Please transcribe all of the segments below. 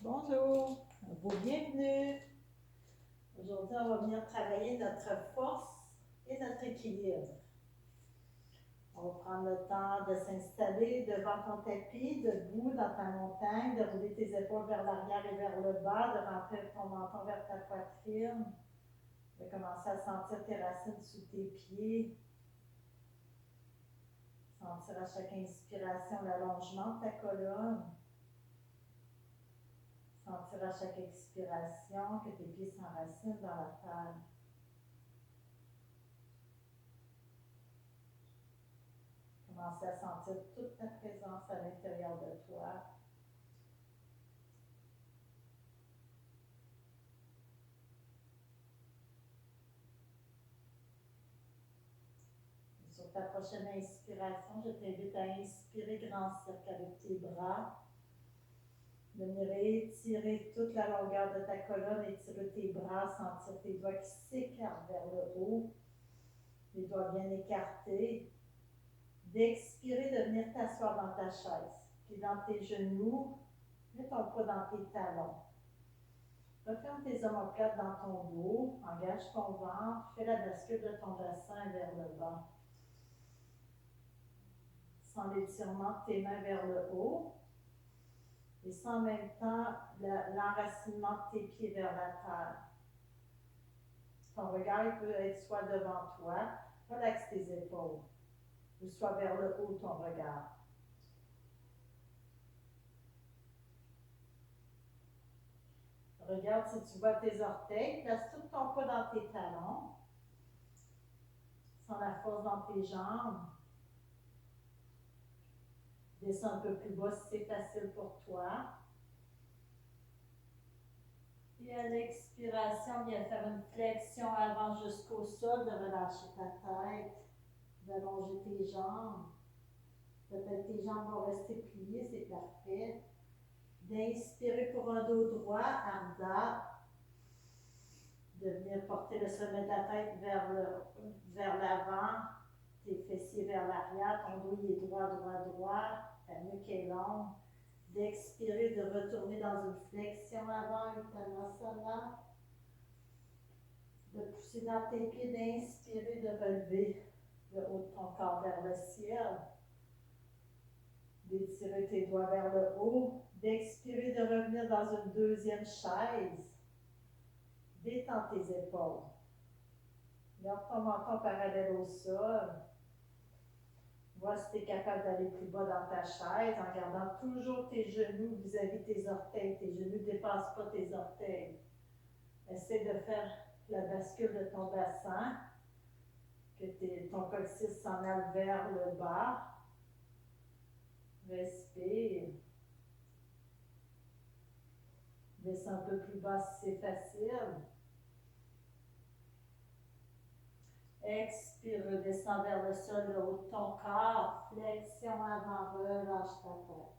Bonjour, bienvenue. Aujourd'hui, on va venir travailler notre force et notre équilibre. On va prendre le temps de s'installer devant ton tapis, debout dans ta montagne, de rouler tes épaules vers l'arrière et vers le bas, de rentrer ton menton vers ta poitrine, de commencer à sentir tes racines sous tes pieds, sentir à chaque inspiration l'allongement de ta colonne. Sentir à chaque expiration que tes pieds s'enracinent dans la terre. Commencer à sentir toute ta présence à l'intérieur de toi. Et sur ta prochaine inspiration, je t'invite à inspirer grand cercle avec tes bras. De venir étirer toute la longueur de ta colonne, étirer tes bras, sentir tes doigts qui s'écartent vers le haut, les doigts bien écartés. D'expirer, de venir t'asseoir dans ta chaise. Puis dans tes genoux, mets ton poids dans tes talons. Referme tes omoplates dans ton dos, engage ton ventre, fais la bascule de ton bassin vers le bas. Sens l'étirement de tes mains vers le haut et sens en même temps l'enracinement de tes pieds vers la terre. Ton regard peut être soit devant toi, relaxe tes épaules, ou soit vers le haut ton regard. Regarde si tu vois tes orteils, place tout ton poids dans tes talons. Sens la force dans tes jambes. Descends un peu plus bas si c'est facile pour toi. Et à l'expiration, viens faire une flexion avant jusqu'au sol, de relâcher ta tête, d'allonger tes jambes. Peut-être tes jambes vont rester pliées, c'est parfait. D'inspirer pour un dos droit, Ardha. De venir porter le sommet de la tête vers l'avant, tes fessiers vers l'arrière, ton dos il est droit, droit, droit, ta nuque est longue. D'expirer, de retourner dans une flexion avant, Uttanasana. De pousser dans tes pieds, d'inspirer, de relever le haut de ton corps vers le ciel. D'étirer tes doigts vers le haut. D'expirer, de revenir dans une deuxième chaise. Détends tes épaules. Garde ton menton parallèle au sol. Vois si tu es capable d'aller plus bas dans ta chaise en gardant toujours tes genoux vis-à-vis tes orteils. Tes genoux ne dépassent pas tes orteils. Essaie de faire la bascule de ton bassin, que ton coccyx s'en aille vers le bas. Respire. Descends un peu plus bas si c'est facile. Expire, redescends vers le sol, le haut de ton corps. Flexion avant, relâche ta tête.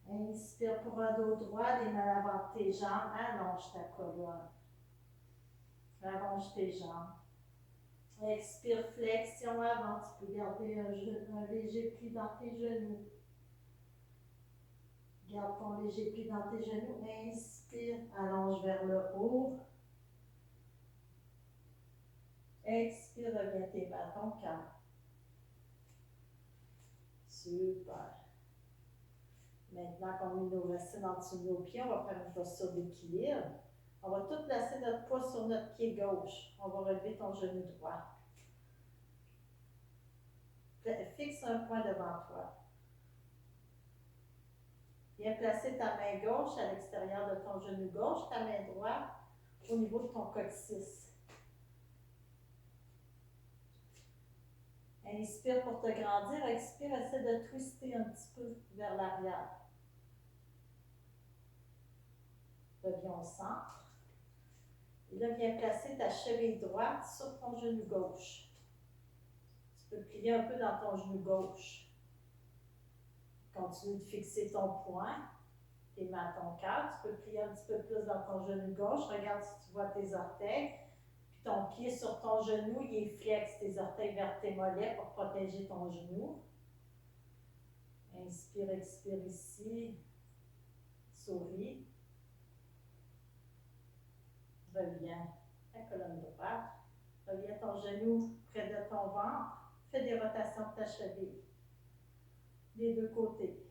Inspire pour un dos droit, les mains avant tes jambes, allonge ta colonne. Allonge tes jambes. Expire, flexion avant, tu peux garder un léger pli dans tes genoux. Garde ton léger pli dans tes genoux. Inspire, allonge vers le haut. Expire, reviens tes mains à ton cœur. Super. Maintenant qu'on met nos racines en dessous de nos pieds, on va faire une posture d'équilibre. On va tout placer notre poids sur notre pied gauche. On va relever ton genou droit. Fixe un point devant toi. Viens placer ta main gauche à l'extérieur de ton genou gauche, ta main droite au niveau de ton coccyx. Inspire pour te grandir, expire, essaie de twister un petit peu vers l'arrière. Reviens au centre. Et là, viens placer ta cheville droite sur ton genou gauche. Tu peux plier un peu dans ton genou gauche. Continue de fixer ton poing, tes mains à ton cœur. Tu peux plier un petit peu plus dans ton genou gauche. Regarde si tu vois tes orteils. Puis ton pied sur ton genou, il est flex, tes orteils vers tes mollets pour protéger ton genou. Inspire, expire ici. Souris. Reviens à la colonne droite. Reviens ton genou près de ton ventre. Fais des rotations de ta cheville. Des deux côtés.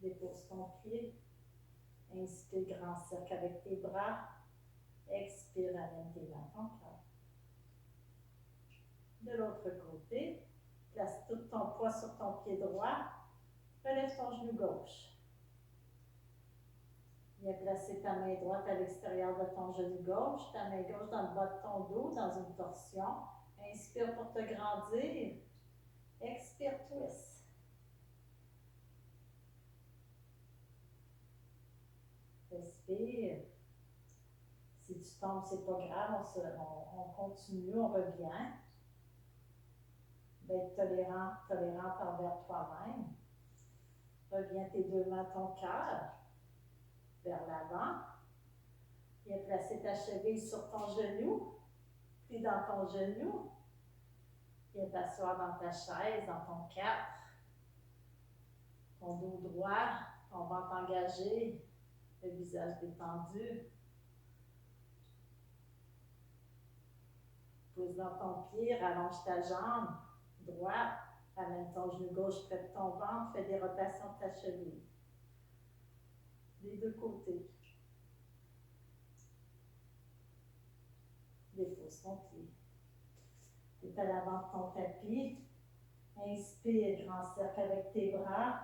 Dépose ton pied. Inspire, grand cercle avec tes bras. Expire, amène tes mains à ton cœur. De l'autre côté, place tout ton poids sur ton pied droit. Relève ton genou gauche. Viens placer ta main droite à l'extérieur de ton genou gauche, ta main gauche dans le bas de ton dos, dans une torsion. Inspire pour te grandir. Expire, twist. Respire. Si tu tombes, c'est pas grave, on continue, on revient. D'être tolérante envers toi-même. Reviens tes deux mains à ton cœur, vers l'avant. Viens placer ta cheville sur ton genou, puis dans ton genou. Viens t'asseoir dans ta chaise, dans ton 4. Ton dos droit, ton ventre engagé, le visage détendu. Pose dans ton pied, rallonge ta jambe droite. Amène ton genou gauche près de ton ventre. Fais des rotations de ta cheville. Des deux côtés. Dépose ton pied. Tu es à l'avant de ton tapis. Inspire, grand cercle avec tes bras.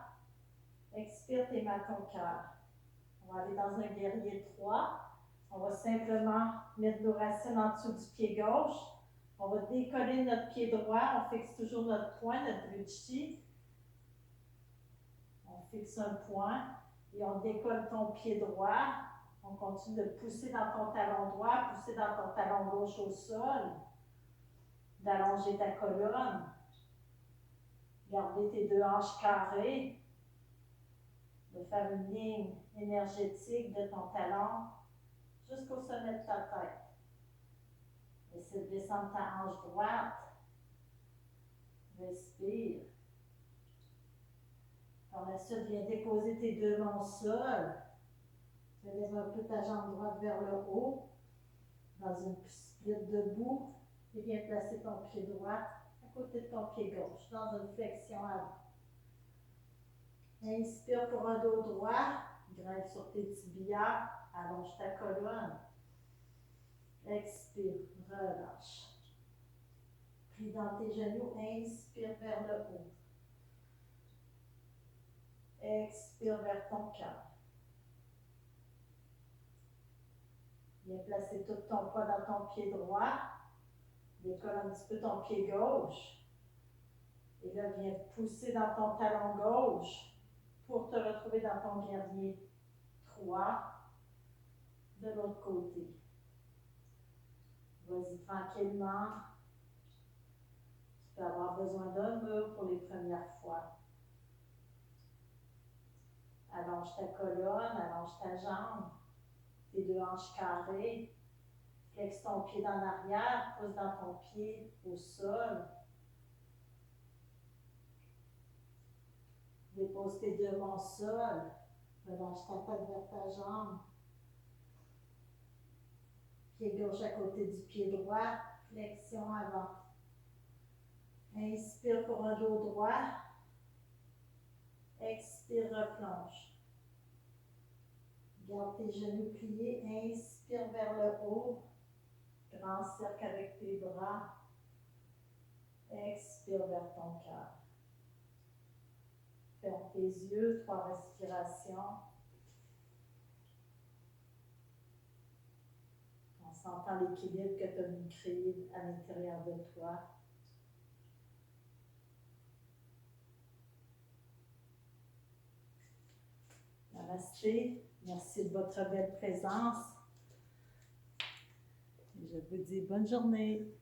Expire, tes mains à ton cœur. On va aller dans un guerrier 3. On va simplement mettre nos racines en dessous du pied gauche. On va décoller notre pied droit. On fixe toujours notre point, notre ruchi. On fixe un point et on décolle ton pied droit. On continue de pousser dans ton talon droit, pousser dans ton talon gauche au sol. D'allonger ta colonne. Garder tes deux hanches carrées. De faire une ligne énergétique de ton talon jusqu'au sommet de ta tête. Essaie de descendre ta hanche droite. Respire. Par la suite, viens déposer tes deux mains au sol. Tu lèves un peu ta jambe droite vers le haut. Dans une split debout. Et viens placer ton pied droit à côté de ton pied gauche. Dans une flexion avant. Inspire pour un dos droit. Grimpe sur tes tibias. Allonge ta colonne. Expire, relâche. Plie dans tes genoux, inspire vers le haut. Expire vers ton cœur. Viens placer tout ton poids dans ton pied droit. Décolle un petit peu ton pied gauche. Et là, viens pousser dans ton talon gauche pour te retrouver dans ton guerrier 3 de l'autre côté. Vas-y tranquillement. Tu peux avoir besoin d'un mur pour les premières fois. Allonge ta colonne, allonge ta jambe, tes deux hanches carrées. Flexe ton pied dans l'arrière, pousse dans ton pied au sol. Dépose tes deux mains au sol. Relâche ta tête vers ta jambe. Pied gauche à côté du pied droit. Flexion avant. Inspire pour un dos droit. Expire, replonge. Garde tes genoux pliés. Inspire vers le haut. Grand cercle avec tes bras. Expire vers ton cœur. Ferme tes yeux, 3 respirations. En sentant l'équilibre que tu as voulu créer à l'intérieur de toi. Namasté. Merci de votre belle présence. Et je vous dis bonne journée.